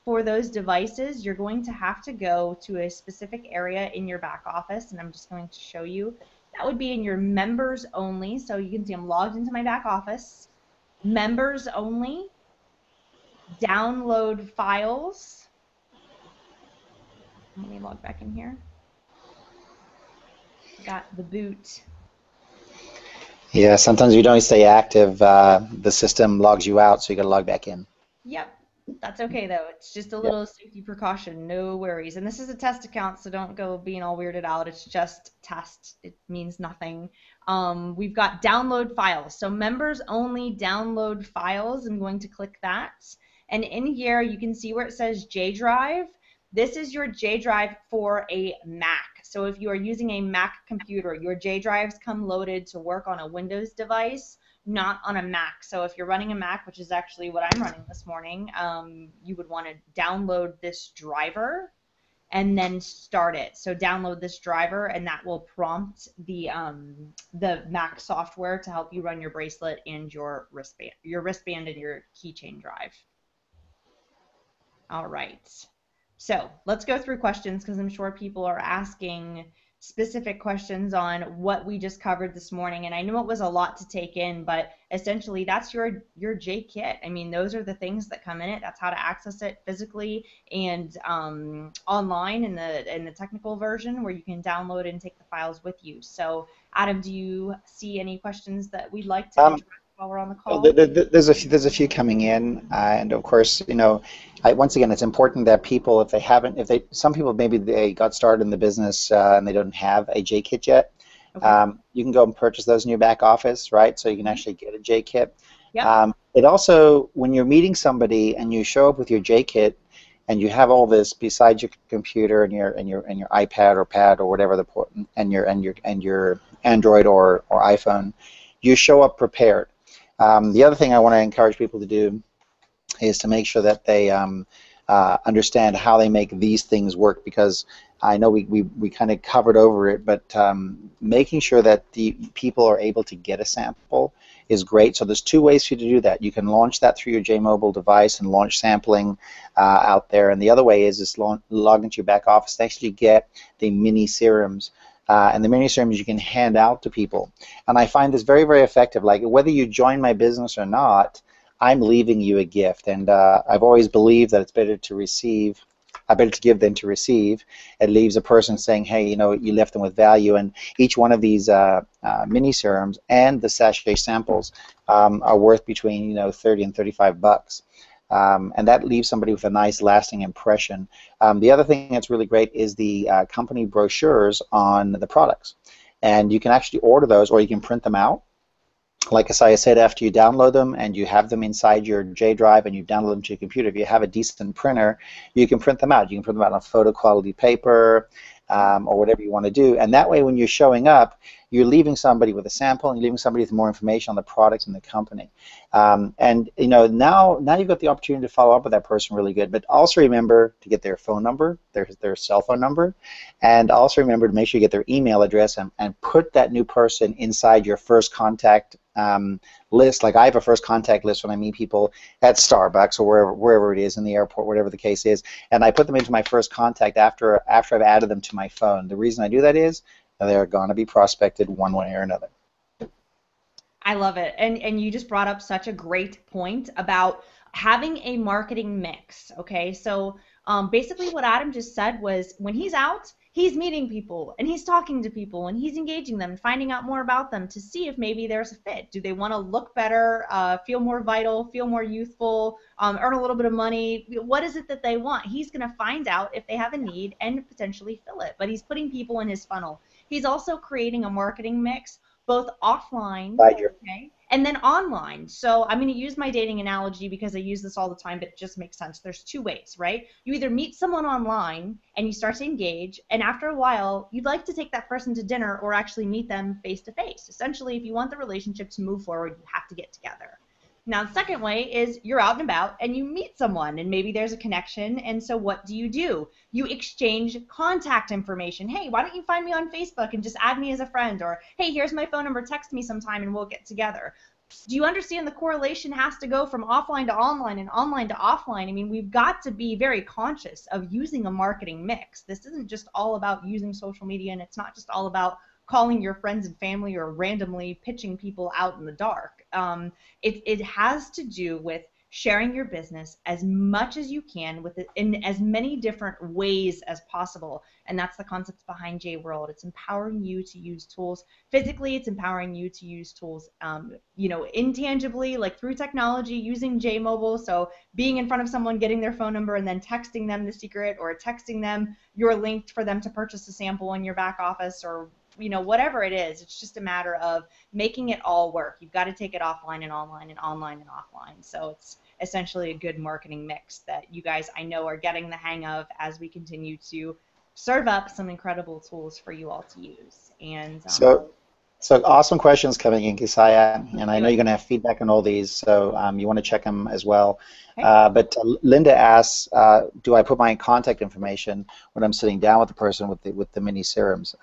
for those devices, you're going to have to go to a specific area in your back office, and I'm just going to show you. That would be in your members only. So you can see I'm logged into my back office. Members only, download files. Let me log back in here. Got the boot. Yeah, sometimes if you don't stay active, the system logs you out, so you got to log back in. Yep, that's okay though. It's just a Yep. little safety precaution, no worries. And this is a test account, so don't go being all weirded out. It's just test. It means nothing. We've got download files. So members only download files. I'm going to click that. And in here you can see where it says J drive. This is your J drive for a Mac. So if you are using a Mac computer, your J drives come loaded to work on a Windows device, not on a Mac. So if you're running a Mac, which is actually what I'm running this morning, you would want to download this driver and then start it. So download this driver, and that will prompt the Mac software to help you run your bracelet and your wristband and your keychain drive. All right. So let's go through questions, because I'm sure people are asking specific questions on what we just covered this morning. And I know it was a lot to take in, but essentially that's your J kit. I mean, those are the things that come in it. That's how to access it physically and online in the technical version, where you can download and take the files with you. So Adam, do you see any questions that we'd like to Um, address while we're on the Well, call? there's a few coming in, and of course, once again, it's important that people, if they haven't, if they, some people maybe they got started in the business and they don't have a J kit yet, Okay. you can go and purchase those in your back office, right? So you can Mhm. actually get a J kit. Yep. It also, when you're meeting somebody and you show up with your J kit, and you have all this beside your computer and your iPad or pad or whatever the port and your Android or iPhone, you show up prepared. The other thing I want to encourage people to do is to make sure that they understand how they make these things work, because I know we kind of covered over it, but making sure that the people are able to get a sample is great. So there's two ways for you to do that. You can launch that through your JMobile device and launch sampling out there, and the other way is just log into your back office to actually get the mini serums. And the mini serums you can hand out to people. And I find this very, very effective. Like, whether you join my business or not, I'm leaving you a gift. And I've always believed that it's better to receive, better to give than to receive. It leaves a person saying, hey, you left them with value. And each one of these mini serums and the sachet samples are worth between 30 and $35. And that leaves somebody with a nice lasting impression. The other thing that's really great is the company brochures on the products. And you can actually order those, or you can print them out. Like as I said, after you download them and you have them inside your J drive and you download them to your computer, if you have a decent printer, you can print them out. You can print them out on photo quality paper or whatever you want to do. And that way, when you're showing up, you're leaving somebody with a sample and you're leaving somebody with more information on the product and the company. And now you've got the opportunity to follow up with that person really good. But also remember to get their phone number, their cell phone number, and also remember to make sure you get their email address and put that new person inside your first contact list. Like, I have a first contact list when I meet people at Starbucks or wherever it is, in the airport, whatever the case is, and I put them into my first contact after I've added them to my phone. The reason I do that is they're going to be prospected one way or another. I love it. And you just brought up such a great point about having a marketing mix. Okay. So basically what Adam just said was, when he's out, he's meeting people and he's talking to people and he's engaging them and finding out more about them to see if maybe there's a fit. Do they want to look better, feel more vital, feel more youthful, earn a little bit of money? What is it that they want? He's going to find out if they have a need and potentially fill it. But he's putting people in his funnel. He's also creating a marketing mix, both offline, Inside your okay, and then online. So I'm going to use my dating analogy because I use this all the time, but it just makes sense. There's two ways, right? You either meet someone online and you start to engage, and after a while, you'd like to take that person to dinner or actually meet them face to face. Essentially, if you want the relationship to move forward, you have to get together. Now, the second way is you're out and about and you meet someone and maybe there's a connection. And so what do? You exchange contact information. Hey, why don't you find me on Facebook and just add me as a friend? Or, hey, here's my phone number, text me sometime and we'll get together. Do you understand the correlation has to go from offline to online and online to offline? I mean, we've got to be very conscious of using a marketing mix. This isn't just all about using social media, and it's not just all about calling your friends and family or randomly pitching people out in the dark. It has to do with sharing your business as much as you can with it in as many different ways as possible. And that's the concept behind Jworld. It's empowering you to use tools physically. It's empowering you to use tools, intangibly, like through technology, using Mobile. So being in front of someone, getting their phone number, and then texting them the secret, or texting them your link for them to purchase a sample in your back office, or whatever it is. It's just a matter of making it all work. You've got to take it offline and online and online and offline. So it's essentially a good marketing mix that you guys, I know, are getting the hang of as we continue to serve up some incredible tools for you all to use. And So, so awesome questions coming in, Kisaya, let's and I do know it. you're going to have feedback on all these, so you want to check them as well. Okay. But Linda asks, do I put my contact information when I'm sitting down with the person with the mini serums?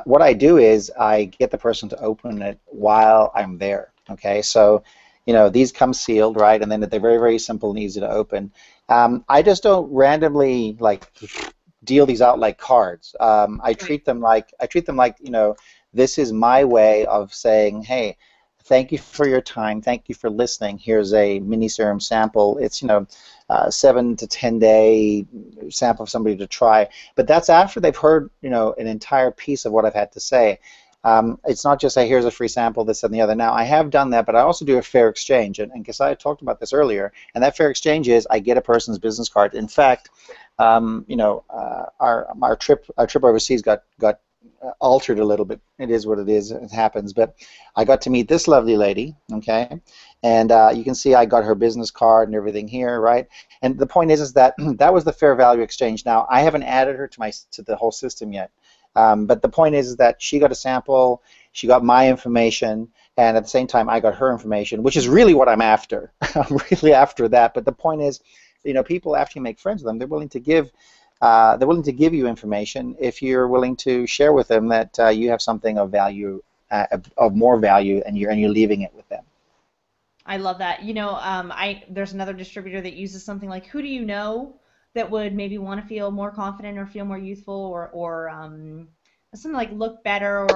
What I do is I get the person to open it while I'm there. Okay, so these come sealed, right, and then they're very, very simple and easy to open. I just don't randomly like deal these out like cards. Right. I treat them like this is my way of saying, hey, thank you for your time, thank you for listening. Here's a mini serum sample. It's 7 to 10 day sample for somebody to try. But that's after they've heard an entire piece of what I've had to say. It's not just, hey, here's a free sample, this and the other. Now, I have done that, but I also do a fair exchange. And Kasai talked about this earlier. And that fair exchange is I get a person's business card. In fact, our trip overseas got altered a little bit. It is what it is. It happens. But I got to meet this lovely lady, okay? And you can see I got her business card and everything here, right? And the point is that that was the fair value exchange. Now, I haven't added her to the whole system yet. But the point is that she got a sample, she got my information, and at the same time I got her information, which is really what I'm after. I'm really after that. But the point is, people after you make friends with them, they're willing to give you information if you're willing to share with them that you have something of value, of more value, and you're leaving it with them. I love that. There's another distributor that uses something like, who do you know that would maybe want to feel more confident or feel more youthful, or something like look better,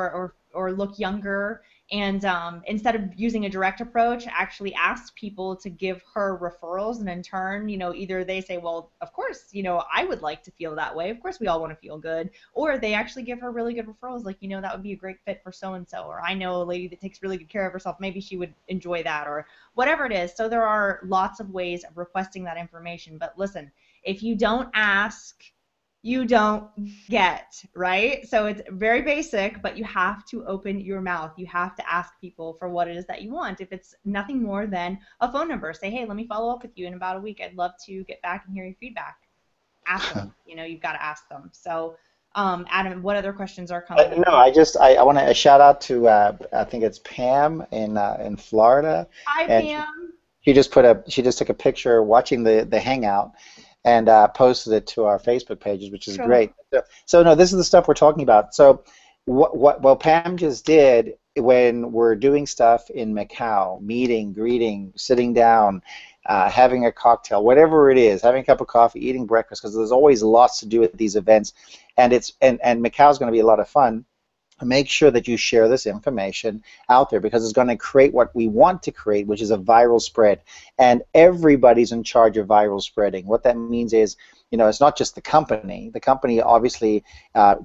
or look younger. And instead of using a direct approach, actually ask people to give her referrals, and in turn, either they say, well, of course, I would like to feel that way. Of course, we all want to feel good. Or they actually give her really good referrals, like, that would be a great fit for so and so. Or I know a lady that takes really good care of herself. Maybe she would enjoy that, or whatever it is. So there are lots of ways of requesting that information. But listen, if you don't ask, you don't get, right? So it's very basic, but you have to open your mouth. You have to ask people for what it is that you want. If it's nothing more than a phone number, say, hey, let me follow up with you in about a week. I'd love to get back and hear your feedback. Ask them. You've got to ask them. So, Adam, what other questions are coming No, in? I want to shout out to I think it's Pam in Florida, Hi, and Pam. she just took a picture watching the hangout and posted it to our Facebook pages, which is Cool. great. So no, this is the stuff we're talking about. So what Pam just did when we're doing stuff in Macau, meeting, greeting, sitting down, having a cocktail, whatever it is, having a cup of coffee, eating breakfast, because there's always lots to do at these events, and Macau is going to be a lot of fun. Make sure that you share this information out there because it's going to create what we want to create, which is a viral spread. And everybody's in charge of viral spreading. What that means is, it's not just the company. The company obviously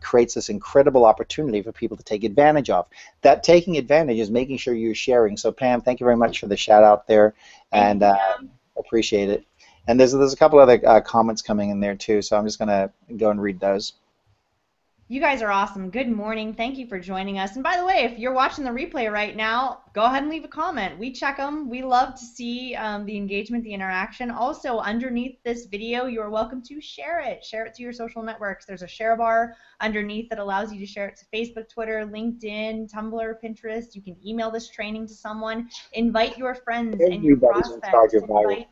creates this incredible opportunity for people to take advantage of. That taking advantage is making sure you're sharing. So Pam, thank you very much for the shout out there, Thank you, and Pam. appreciate it. And there's a couple other comments coming in there too, so I'm just going to go and read those. You guys are awesome. Good morning. Thank you for joining us. And by the way, if you're watching the replay right now, go ahead and leave a comment. We check them. We love to see the engagement, the interaction. Also, underneath this video, you are welcome to share it. Share it to your social networks. There's a share bar underneath that allows you to share it to Facebook, Twitter, LinkedIn, Tumblr, Pinterest. You can email this training to someone. Invite your friends and your Everybody's in charge prospects. of viral. Invite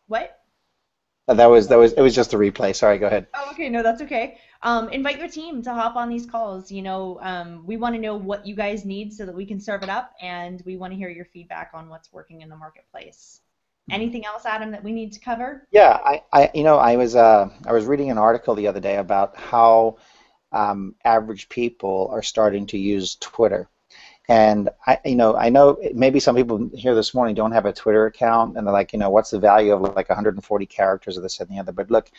what? That was it was just a replay. Sorry, go ahead. Oh, okay. No, that's okay. Invite your team to hop on these calls. We want to know what you guys need so that we can serve it up, and we want to hear your feedback on what's working in the marketplace. Anything else, Adam, that we need to cover? Yeah, I was reading an article the other day about how average people are starting to use Twitter. And I know maybe some people here this morning don't have a Twitter account, and they're like, what's the value of like 140 characters of this and the other? But look,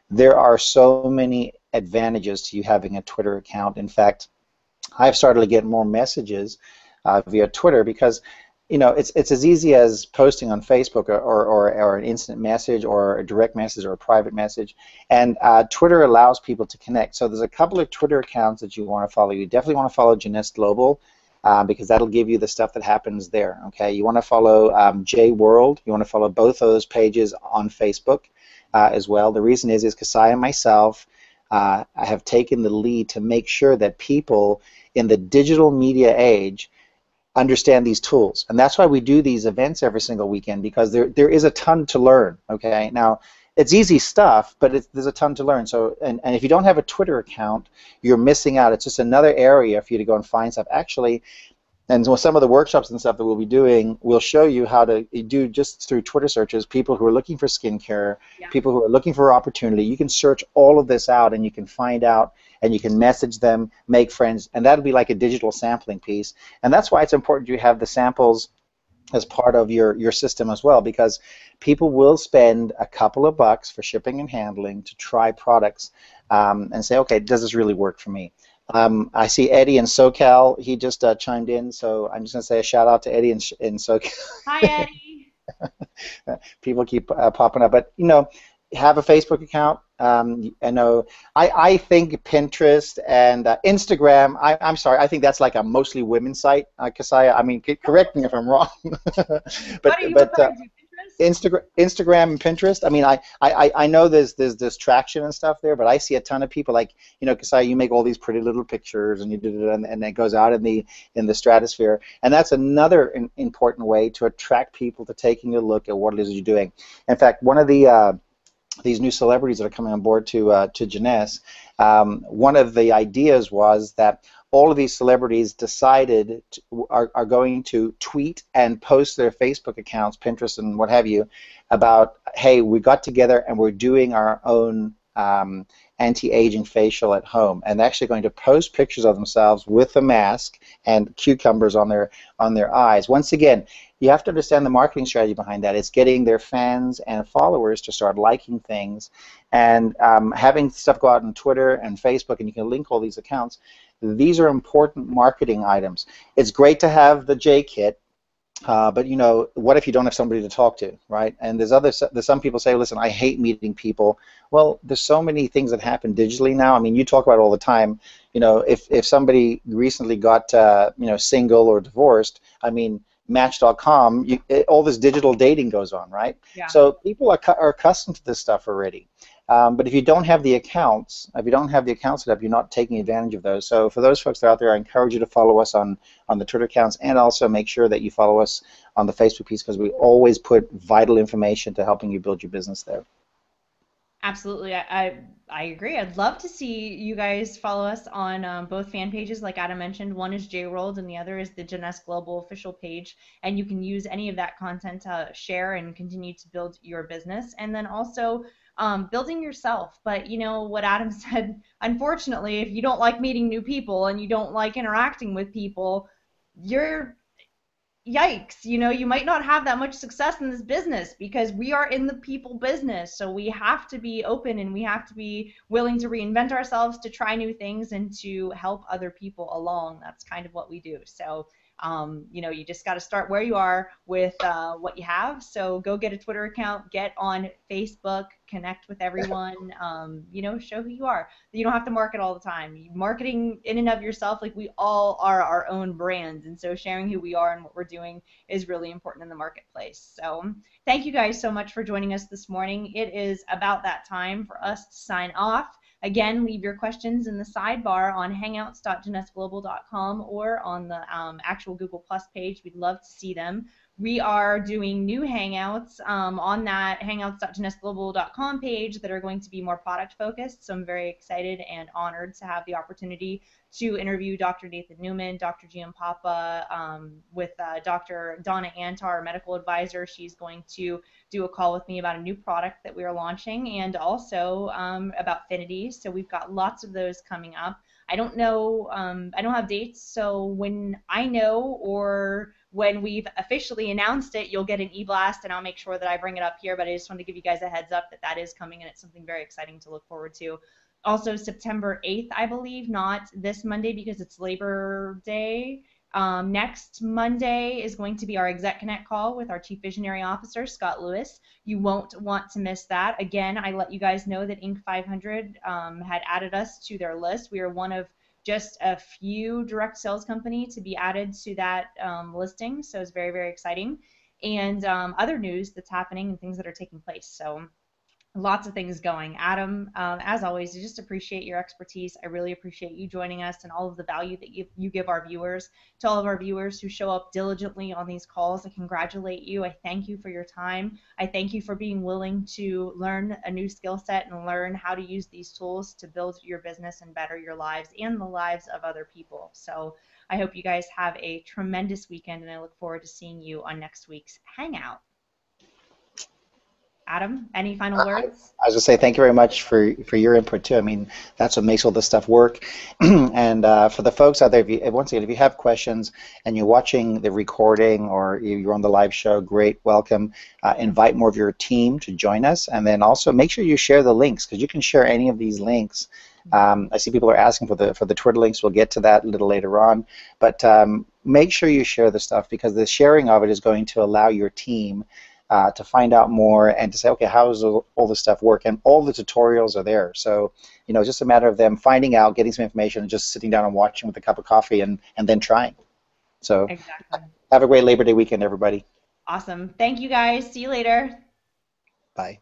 there are so many advantages to you having a Twitter account. In fact, I've started to get more messages via Twitter because it's as easy as posting on Facebook or an instant message or a direct message or a private message, and Twitter allows people to connect. So there's a couple of Twitter accounts that you want to follow. You definitely want to follow Jeunesse Global. Because that'll give you the stuff that happens there. Okay, you want to follow Jworld. You want to follow both of those pages on Facebook as well. The reason is because I myself I have taken the lead to make sure that people in the digital media age understand these tools, and that's why we do these events every single weekend, because there is a ton to learn. Okay, now it's easy stuff, but there's a ton to learn. So, and if you don't have a Twitter account, you're missing out. It's just another area for you to go and find stuff. Actually, and so some of the workshops and stuff that we'll be doing will show you how to do, just through Twitter searches, people who are looking for skincare, Yeah. people who are looking for opportunity. You can search all of this out, and you can find out, and you can message them, make friends, and that'll be like a digital sampling piece. And that's why it's important you have the samples as part of your system as well, because people will spend a couple of bucks for shipping and handling to try products and say, okay, does this really work for me? I see Eddie in SoCal. He just chimed in, so I'm just going to say a shout out to Eddie in SoCal. Hi, Eddie. People keep popping up, but have a Facebook account. I know. I think Pinterest and Instagram. I'm sorry. I think that's like a mostly women's site. Kasaya. I mean, correct me if I'm wrong. What are you referring to? Pinterest? Instagram and Pinterest. I mean, I know there's this traction and stuff there, but I see a ton of people like, Kasaya, you make all these pretty little pictures and you do it, and it goes out in the stratosphere, and that's another important way to attract people to taking a look at what it is you're doing. In fact, one of these new celebrities that are coming on board to Jeunesse, one of the ideas was that all of these celebrities decided are going to tweet and post their Facebook accounts, Pinterest and what have you, about, hey, we got together and we're doing our own anti-aging facial at home, and they're actually going to post pictures of themselves with a mask and cucumbers on their eyes. Once again, you have to understand the marketing strategy behind that. It's getting their fans and followers to start liking things, and having stuff go out on Twitter and Facebook, and you can link all these accounts. These are important marketing items. It's great to have the J kit, but what if you don't have somebody to talk to, right? And there's some people say, listen, I hate meeting people. Well, there's so many things that happen digitally now. I mean, you talk about it all the time. If somebody recently got single or divorced, I mean, Match.com, all this digital dating goes on, right? Yeah. So people are accustomed to this stuff already. But if you don't have the accounts, set up, you're not taking advantage of those. So for those folks that are out there, I encourage you to follow us on the Twitter accounts, and also make sure that you follow us on the Facebook piece, because we always put vital information to helping you build your business there. Absolutely. I agree. I'd love to see you guys follow us on both fan pages, like Adam mentioned. One is Jworld and the other is the Jeunesse Global official page. And you can use any of that content to share and continue to build your business. And then also building yourself. But what Adam said, unfortunately, if you don't like meeting new people and you don't like interacting with people, you're yikes, you might not have that much success in this business, because we are in the people business. So we have to be open, and we have to be willing to reinvent ourselves, to try new things, and to help other people along. That's kind of what we do. So You just got to start where you are with what you have. So go get a Twitter account, get on Facebook, connect with everyone, show who you are. You don't have to market all the time. Marketing in and of yourself, like we all are our own brands. And so sharing who we are and what we're doing is really important in the marketplace. So thank you guys so much for joining us this morning. It is about that time for us to sign off. Again, leave your questions in the sidebar on hangouts.jeunesseglobal.com or on the actual Google Plus page. We'd love to see them. We are doing new Hangouts on that hangouts.jeunesseglobal.com page that are going to be more product focused. So I'm very excited and honored to have the opportunity to interview Dr. Nathan Newman, Dr. Giampapa, with Dr. Donna Antar, our medical advisor. She's going to do a call with me about a new product that we are launching, and also about Finity. So we've got lots of those coming up. I don't know, I don't have dates, so when I know or when we've officially announced it, you'll get an e-blast, and I'll make sure that I bring it up here, but I just wanted to give you guys a heads up that that is coming, and it's something very exciting to look forward to. Also, September 8th, I believe, not this Monday because it's Labor Day. Next Monday is going to be our Exec Connect call with our Chief Visionary Officer, Scott Lewis. You won't want to miss that. Again, I let you guys know that Inc. 500 had added us to their list. We are one of just a few direct sales company to be added to that listing, so it's very, very exciting. And other news that's happening and things that are taking place. So lots of things going. Adam, as always, I just appreciate your expertise. I really appreciate you joining us and all of the value that you give our viewers. To all of our viewers who show up diligently on these calls, I congratulate you. I thank you for your time. I thank you for being willing to learn a new skill set and learn how to use these tools to build your business and better your lives and the lives of other people. So I hope you guys have a tremendous weekend, and I look forward to seeing you on next week's Hangout. Adam, any final words? I was gonna say thank you very much for your input too. I mean, that's what makes all this stuff work. And for the folks out there, once again, if you have questions and you're watching the recording or you're on the live show, great, welcome. Invite more of your team to join us, and then also make sure you share the links because you can share any of these links. I see people are asking for the Twitter links. We'll get to that a little later on, but make sure you share the stuff because the sharing of it is going to allow your team to find out more and to say, okay, how does all this stuff work? And all the tutorials are there. So, it's just a matter of them finding out, getting some information, and just sitting down and watching with a cup of coffee and then trying. So Exactly. have a great Labor Day weekend, everybody. Awesome. Thank you guys. See you later. Bye.